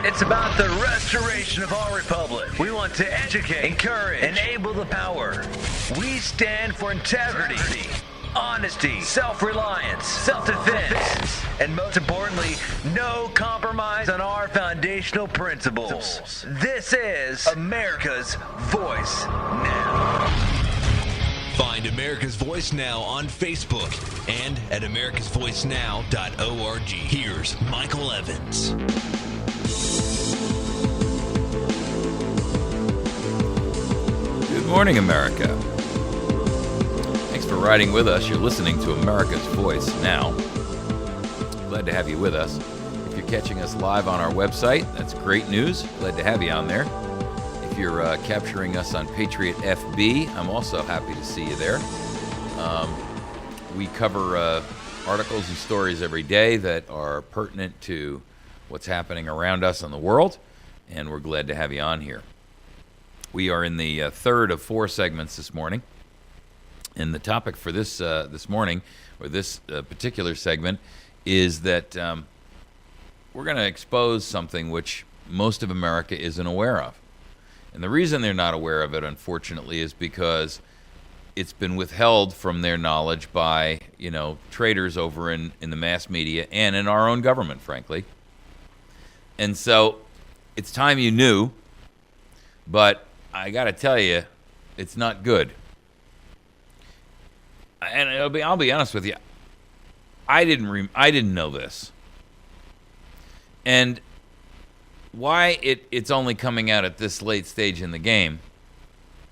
It's about the restoration of our republic. We want to educate, encourage, enable the power. We stand for integrity, honesty, self-reliance, self-defense, and most importantly, no compromise on our foundational principles. This is America's Voice Now. Find America's Voice Now on Facebook and at americasvoicenow.org. Here's Michael Evans. Good morning, America. Thanks for riding with us. You're listening to America's Voice Now. Glad to have you with us. If you're catching us live on our website, that's great news. Glad to have you on there. If you're capturing us on Patriot FB, I'm also happy to see you there. We cover articles and stories every day that are pertinent to what's happening around us in the world, and we're glad to have you on here. We are in the third of four segments this morning, and the topic for this morning, or this particular segment, is that we're going to expose something which most of America isn't aware of. And the reason they're not aware of it, unfortunately, is because it's been withheld from their knowledge by, traitors over in the mass media and in our own government, frankly. And so it's time you knew, but I got to tell you, it's not good. And I'll be honest with you, I didn't know this. And why it's only coming out at this late stage in the game,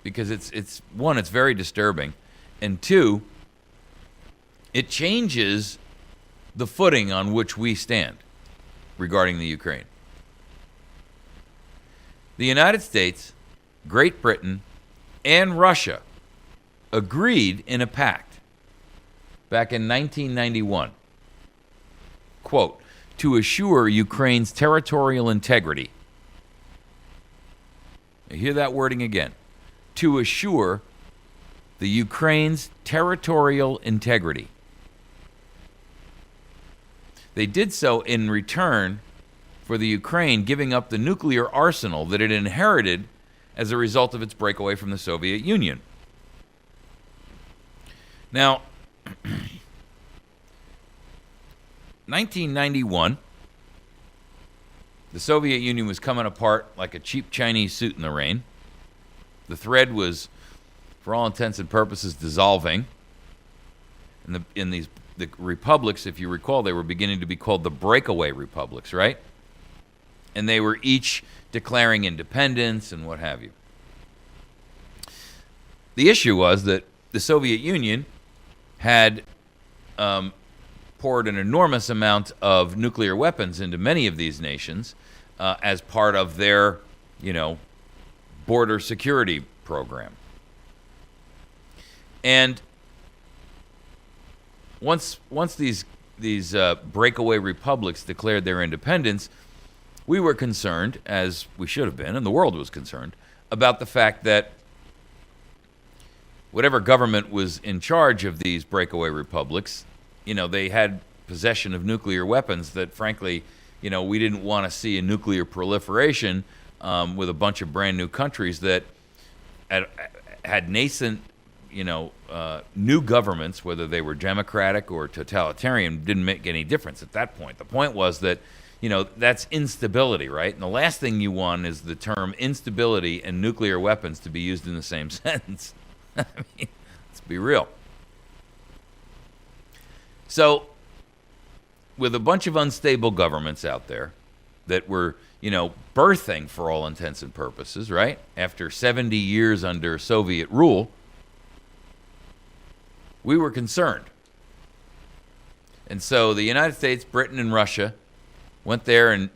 because it's one, it's very disturbing, and two, it changes the footing on which we stand regarding the Ukraine. The United States, Great Britain, and Russia agreed in a pact back in 1991, quote, to assure Ukraine's territorial integrity. You hear that wording again. To assure the Ukraine's territorial integrity. They did so in return for the Ukraine giving up the nuclear arsenal that it inherited as a result of its breakaway from the Soviet Union. Now, 1991, the Soviet Union was coming apart like a cheap Chinese suit in the rain. The thread was, for all intents and purposes, dissolving. In the republics, if you recall, they were beginning to be called the breakaway republics, right? And they were each declaring independence and what have you. The issue was that the Soviet Union had poured an enormous amount of nuclear weapons into many of these nations as part of their, border security program. And once these breakaway republics declared their independence, we were concerned, as we should have been, and the world was concerned, about the fact that whatever government was in charge of these breakaway republics, they had possession of nuclear weapons that, frankly, we didn't want to see a nuclear proliferation with a bunch of brand new countries that had nascent, new governments, whether they were democratic or totalitarian, didn't make any difference at that point. The point was that, that's instability, right? And the last thing you want is the term instability and nuclear weapons to be used in the same sentence. I mean, let's be real. So, with a bunch of unstable governments out there that were, birthing for all intents and purposes, right? After 70 years under Soviet rule, we were concerned. And so the United States, Britain, and Russia went there and,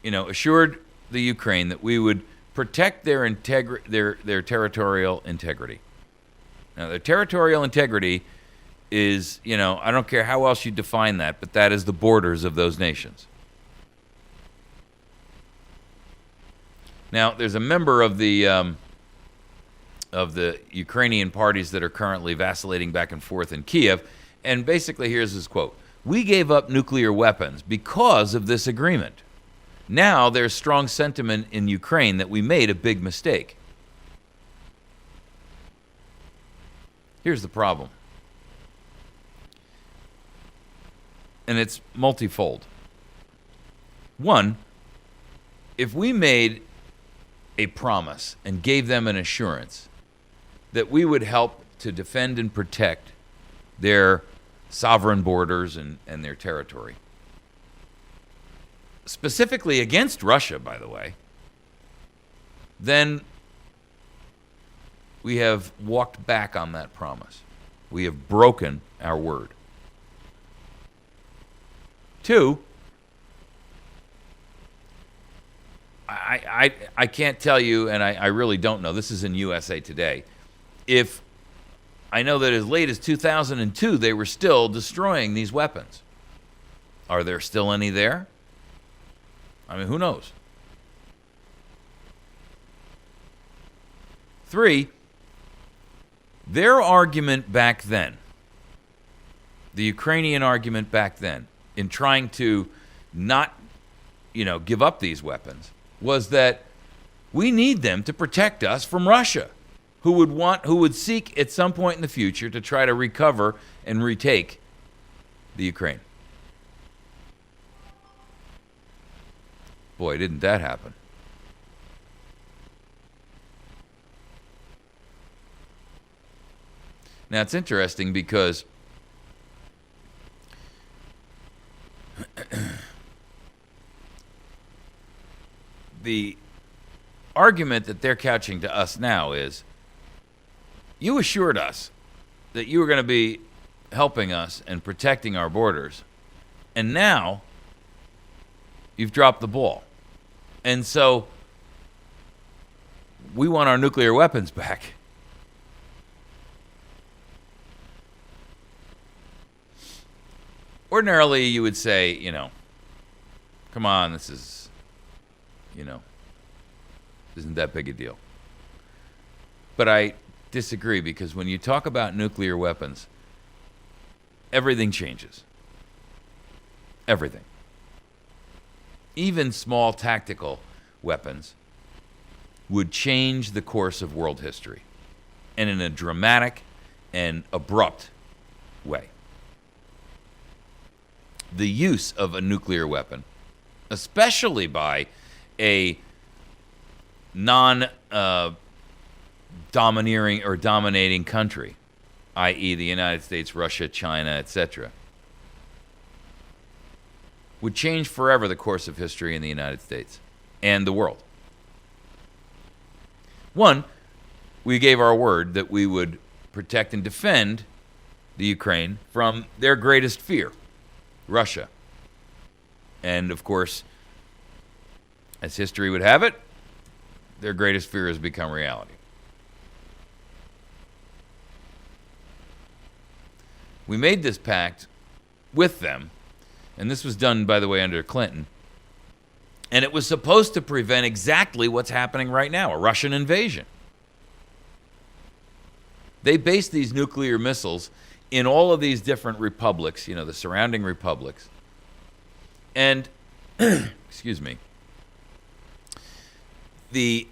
assured the Ukraine that we would protect their territorial integrity. Now, their territorial integrity is, I don't care how else you define that, but that is the borders of those nations. Now, there's a member of the Ukrainian parties that are currently vacillating back and forth in Kiev, and basically here's his quote: "We gave up nuclear weapons because of this agreement. Now there's strong sentiment in Ukraine that we made a big mistake. Here's the problem. And it's multifold. One, if we made a promise and gave them an assurance that we would help to defend and protect their sovereign borders and their territory, specifically against Russia, by the way, then we have walked back on that promise. We have broken our word. Two, I can't tell you, and I really don't know, this is in USA Today, if I know that as late as 2002, they were still destroying these weapons. Are there still any there? I mean, who knows? Three, their argument back then, the Ukrainian argument back then, in trying to not, give up these weapons, was that we need them to protect us from Russia, who would seek at some point in the future to try to recover and retake the Ukraine. Boy, didn't that happen. Now, it's interesting because the argument that they're couching to us now is, you assured us that you were going to be helping us and protecting our borders, and now you've dropped the ball. And so we want our nuclear weapons back. Ordinarily, you would say, come on, this is, isn't that big a deal. But I disagree, because when you talk about nuclear weapons, everything changes. Everything. Even small tactical weapons would change the course of world history, and in a dramatic and abrupt way. The use of a nuclear weapon, especially by a non-domineering or dominating country, i.e. the United States, Russia, China, etc., would change forever the course of history in the United States and the world. One, we gave our word that we would protect and defend the Ukraine from their greatest fear, Russia. And of course, as history would have it, their greatest fear has become reality. We made this pact with them, and this was done, by the way, under Clinton, and it was supposed to prevent exactly what's happening right now, a Russian invasion. They based these nuclear missiles in all of these different republics, the surrounding republics. And, excuse me, the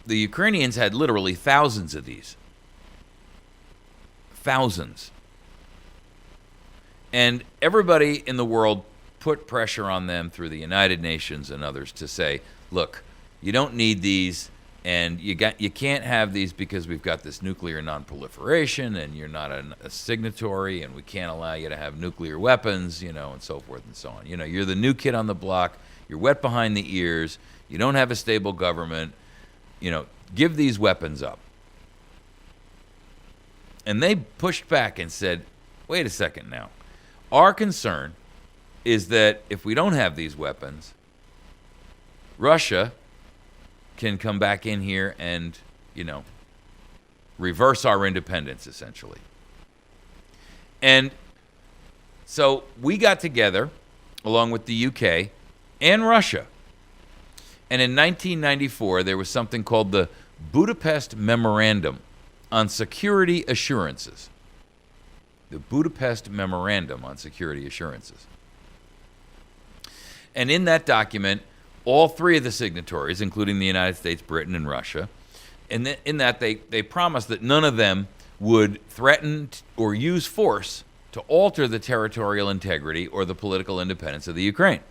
Ukrainians had literally thousands of these. Thousands. And everybody in the world put pressure on them through the United Nations and others to say, look, you don't need these, and you can't have these because we've got this nuclear nonproliferation, and you're not a signatory, and we can't allow you to have nuclear weapons, and so forth and so on. You're the new kid on the block. You're wet behind the ears. You don't have a stable government. Give these weapons up. And they pushed back and said, wait a second now. Our concern is that if we don't have these weapons, Russia can come back in here and, reverse our independence, essentially. And so we got together, along with the UK and Russia. And in 1994, there was something called the Budapest Memorandum on Security Assurances. The Budapest Memorandum on Security Assurances. And in that document, all three of the signatories, including the United States, Britain, and Russia, and in that they promised that none of them would threaten or use force to alter the territorial integrity or the political independence of the Ukraine.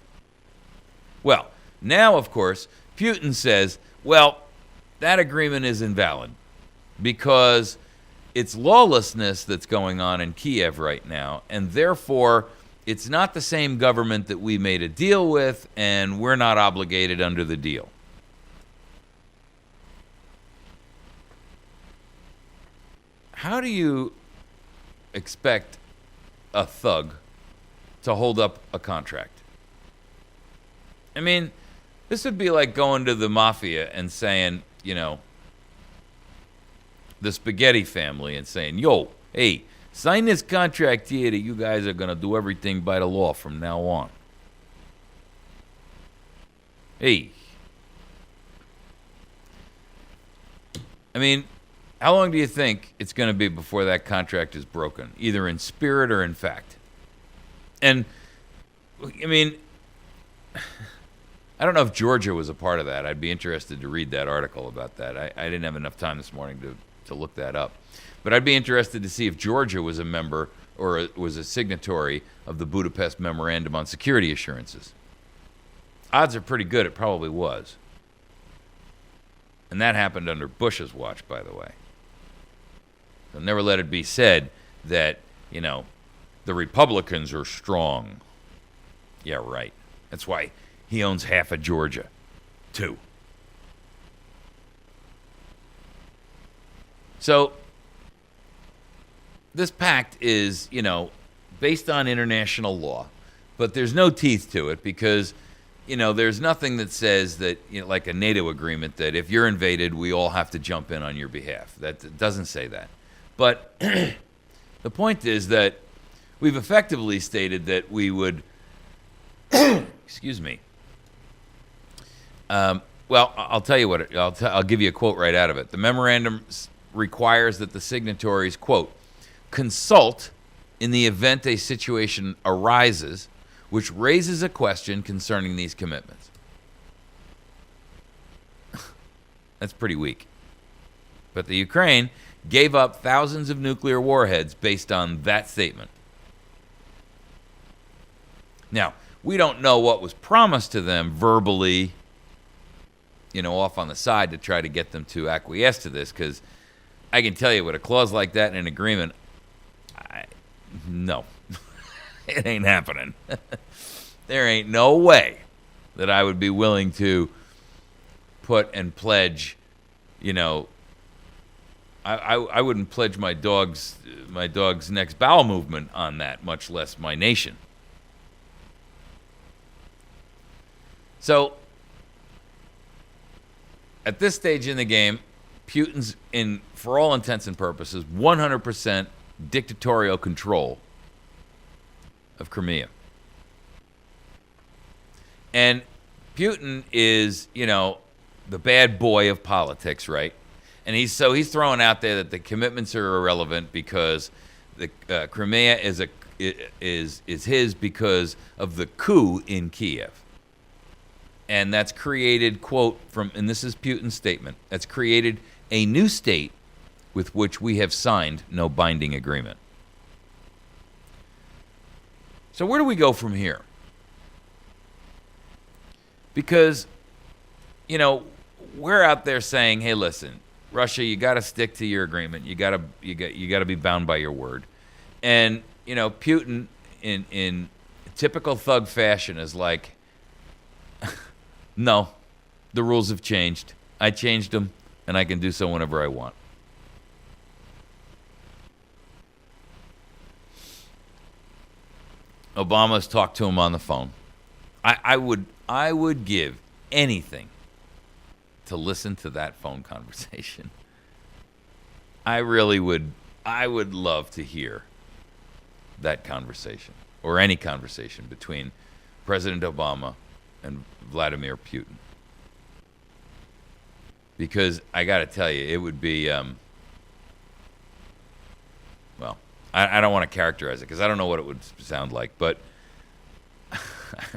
Well, now, of course, Putin says, well, that agreement is invalid because it's lawlessness that's going on in Kiev right now, and therefore it's not the same government that we made a deal with, and we're not obligated under the deal. How do you expect a thug to hold up a contract? I mean, this would be like going to the mafia and saying, you know, the Spaghetti family and saying, yo, hey, sign this contract here that you guys are going to do everything by the law from now on. Hey. I mean, how long do you think it's going to be before that contract is broken, either in spirit or in fact? And, I mean, I don't know if Georgia was a part of that. I'd be interested to read that article about that. I didn't have enough time this morning to look that up. But I'd be interested to see if Georgia was a member or was a signatory of the Budapest Memorandum on Security Assurances. Odds are pretty good it probably was. And that happened under Bush's watch, by the way. So never let it be said that, you know, the Republicans are strong. Yeah, right. That's why he owns half of Georgia, too. So this pact is, you know, based on international law, but there's no teeth to it because, you know, there's nothing that says that, you know, like a NATO agreement, that if you're invaded, we all have to jump in on your behalf. That doesn't say that. But the point is that we've effectively stated that we would, excuse me. Well, I'll tell you what, I'll give you a quote right out of it. The memorandum requires that the signatories, quote, consult in the event a situation arises which raises a question concerning these commitments. That's pretty weak. But the Ukraine gave up thousands of nuclear warheads based on that statement. Now, we don't know what was promised to them verbally, you know, off on the side to try to get them to acquiesce to this, because I can tell you with a clause like that in an agreement, no, it ain't happening. There ain't no way that I would be willing to put and pledge, you know, I wouldn't pledge my dog's next bowel movement on that, much less my nation. So, at this stage in the game, Putin's in, for all intents and purposes, 100% dictatorial control of Crimea. And Putin is, you know, the bad boy of politics, right? And he's throwing out there that the commitments are irrelevant because the Crimea is his because of the coup in Kiev. And that's created, quote, and this is Putin's statement, that's created a new state with which we have signed no binding agreement. So where do we go from here? Because, you know, we're out there saying, hey, listen, Russia, you got to stick to your agreement. You got to be bound by your word. And, you know, Putin, in typical thug fashion, is like, no, the rules have changed. I changed them, and I can do so whenever I want. Obama's talked to him on the phone. I would give anything to listen to that phone conversation. I really would. I would love to hear that conversation, or any conversation between President Obama and Vladimir Putin. Because I got to tell you, it would be, well, I don't want to characterize it because I don't know what it would sound like, but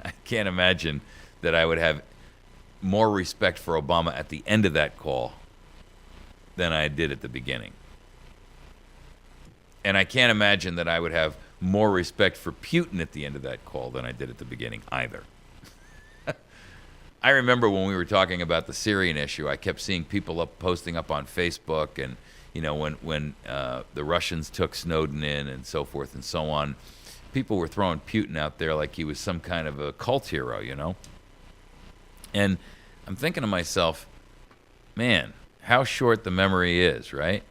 I can't imagine that I would have more respect for Obama at the end of that call than I did at the beginning. And I can't imagine that I would have more respect for Putin at the end of that call than I did at the beginning either. I remember when we were talking about the Syrian issue, I kept seeing people posting up on Facebook, and when the Russians took Snowden in and so forth and so on, people were throwing Putin out there like he was some kind of a cult hero, And I'm thinking to myself, man, how short the memory is, right?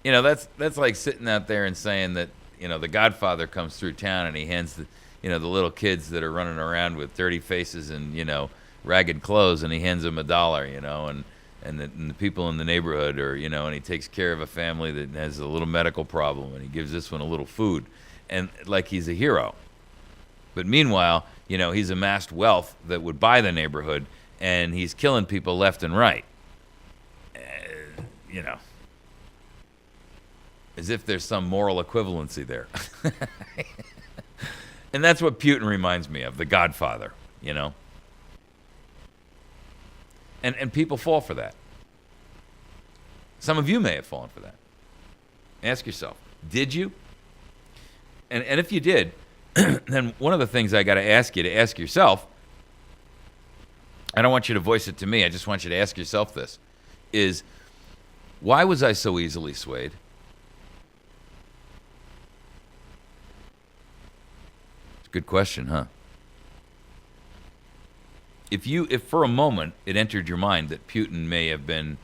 That's like sitting out there and saying that, the Godfather comes through town and he hands the little kids that are running around with dirty faces and, ragged clothes, and he hands them $1, and the people in the neighborhood are, and he takes care of a family that has a little medical problem, and he gives this one a little food, and like he's a hero. But meanwhile, he's amassed wealth that would buy the neighborhood, and he's killing people left and right. As if there's some moral equivalency there. And that's what Putin reminds me of, the Godfather, And people fall for that. Some of you may have fallen for that. Ask yourself, did you? And if you did, then one of the things I got to ask you to ask yourself, I don't want you to voice it to me, I just want you to ask yourself this, is why was I so easily swayed? It's a good question, huh? If for a moment it entered your mind that Putin may have been,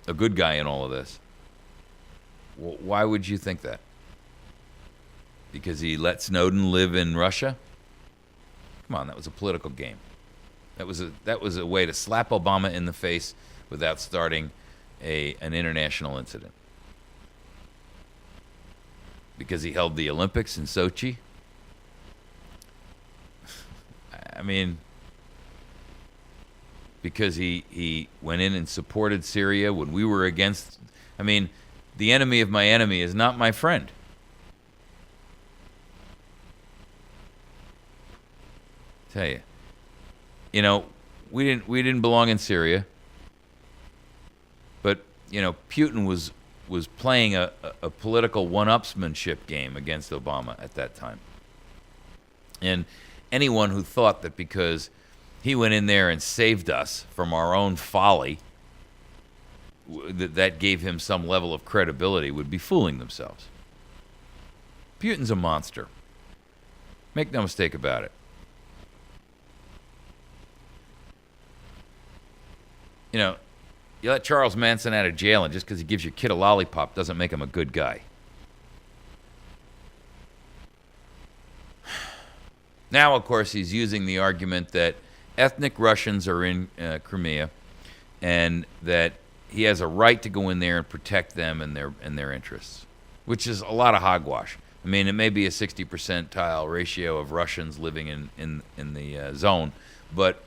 a good guy in all of this, why would you think that? Because he let Snowden live in Russia? Come on, that was a political game. That was a way to slap Obama in the face without starting an international incident. Because he held the Olympics in Sochi? I mean, because he went in and supported Syria when we were against. I mean, the enemy of my enemy is not my friend. Tell you, we didn't belong in Syria, but Putin was playing a political one-upsmanship game against Obama at that time, and anyone who thought that because he went in there and saved us from our own folly, that gave him some level of credibility, would be fooling themselves. Putin's a monster. Make no mistake about it. You let Charles Manson out of jail, and just because he gives your kid a lollipop doesn't make him a good guy. Now, of course, he's using the argument that ethnic Russians are in Crimea, and that he has a right to go in there and protect them and their interests, which is a lot of hogwash. I mean, it may be a 60 percentile ratio of Russians living in the zone, but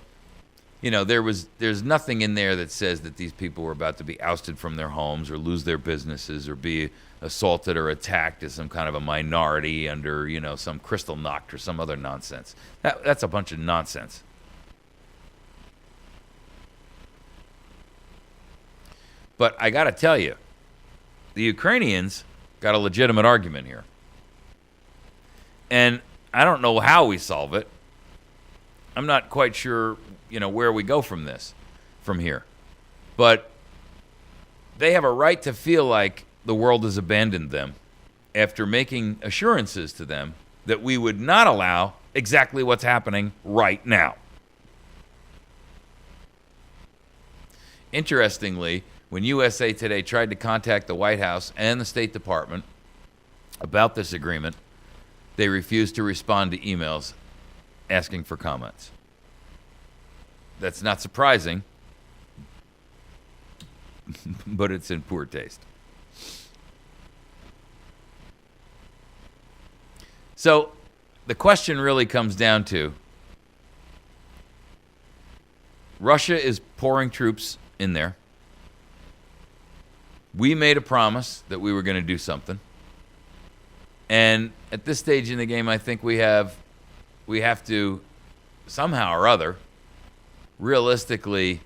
there's nothing in there that says that these people were about to be ousted from their homes or lose their businesses or be assaulted or attacked as some kind of a minority under, some Kristallnacht or some other nonsense. That's a bunch of nonsense. But I got to tell you, the Ukrainians got a legitimate argument here. And I don't know how we solve it. I'm not quite sure, where we go from here. But they have a right to feel like the world has abandoned them after making assurances to them that we would not allow exactly what's happening right now. Interestingly, when USA Today tried to contact the White House and the State Department about this agreement, they refused to respond to emails asking for comments. That's not surprising, but it's in poor taste. So the question really comes down to, Russia is pouring troops in there. We made a promise that we were going to do something. And at this stage in the game, I think we have to somehow or other realistically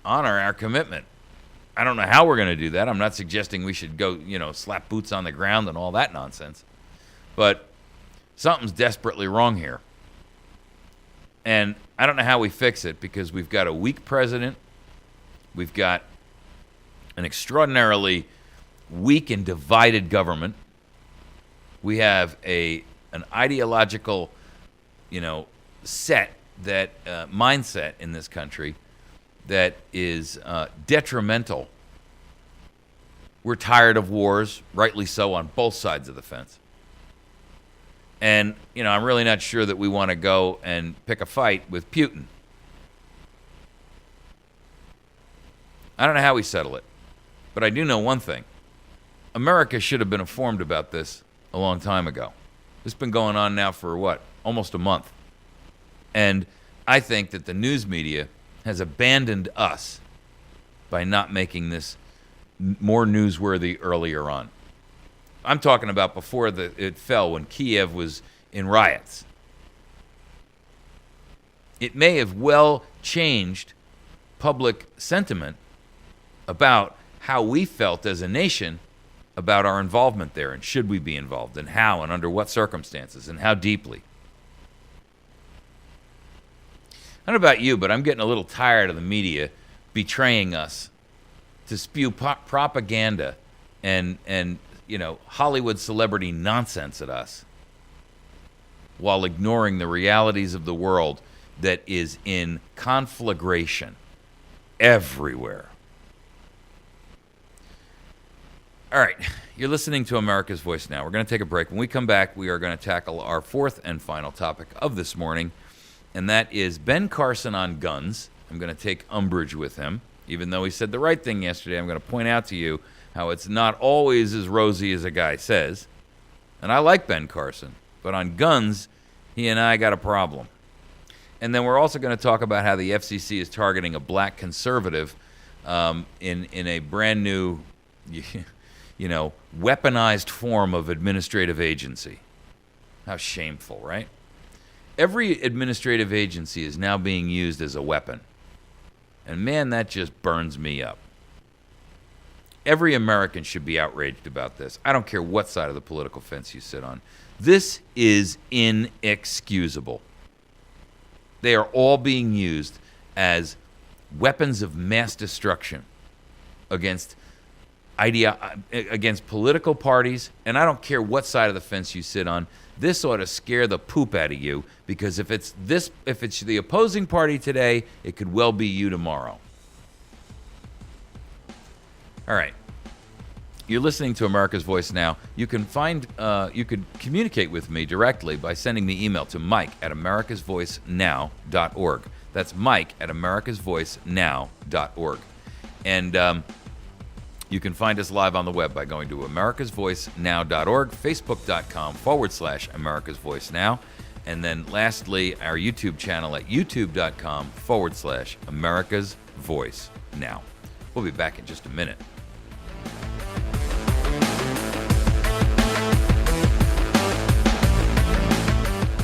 honor our commitment. I don't know how we're going to do that. I'm not suggesting we should go, slap boots on the ground and all that nonsense. But something's desperately wrong here. And I don't know how we fix it, because we've got a weak president. We've got an extraordinarily weak and divided government. We have an ideological, mindset in this country that is detrimental. We're tired of wars, rightly so, on both sides of the fence. And, I'm really not sure that we want to go and pick a fight with Putin. I don't know how we settle it, but I do know one thing. America should have been informed about this a long time ago. This has been going on now for, almost a month. And I think that the news media has abandoned us by not making this more newsworthy earlier on. I'm talking about before it fell, when Kiev was in riots. It may have well changed public sentiment about how we felt as a nation about our involvement there, and should we be involved, and how, and under what circumstances, and how deeply. I don't know about you, but I'm getting a little tired of the media betraying us to spew propaganda and Hollywood celebrity nonsense at us, while ignoring the realities of the world that is in conflagration everywhere. All right, you're listening to America's Voice Now. We're going to take a break. When we come back, we are going to tackle our fourth and final topic of this morning, and that is Ben Carson on guns. I'm going to take umbrage with him. Even though he said the right thing yesterday, I'm going to point out to you how it's not always as rosy as a guy says. And I like Ben Carson, but on guns, he and I got a problem. And then we're also going to talk about how the FCC is targeting a black conservative in a brand new, weaponized form of administrative agency. How shameful, right? Every administrative agency is now being used as a weapon. And man, that just burns me up. Every American should be outraged about this. I don't care what side of the political fence you sit on. This is inexcusable. They are all being used as weapons of mass destruction against political parties, and I don't care what side of the fence you sit on. This ought to scare the poop out of you, because if it's the opposing party today, it could well be you tomorrow. All right. You're listening to America's Voice Now. You could communicate with me directly by sending me email to mike@americasvoicenow.org. That's mike@americasvoicenow.org. And you can find us live on the web by going to americasvoicenow.org, facebook.com/America's Voice Now, and then lastly, our YouTube channel at youtube.com/America's Voice Now. We'll be back in just a minute.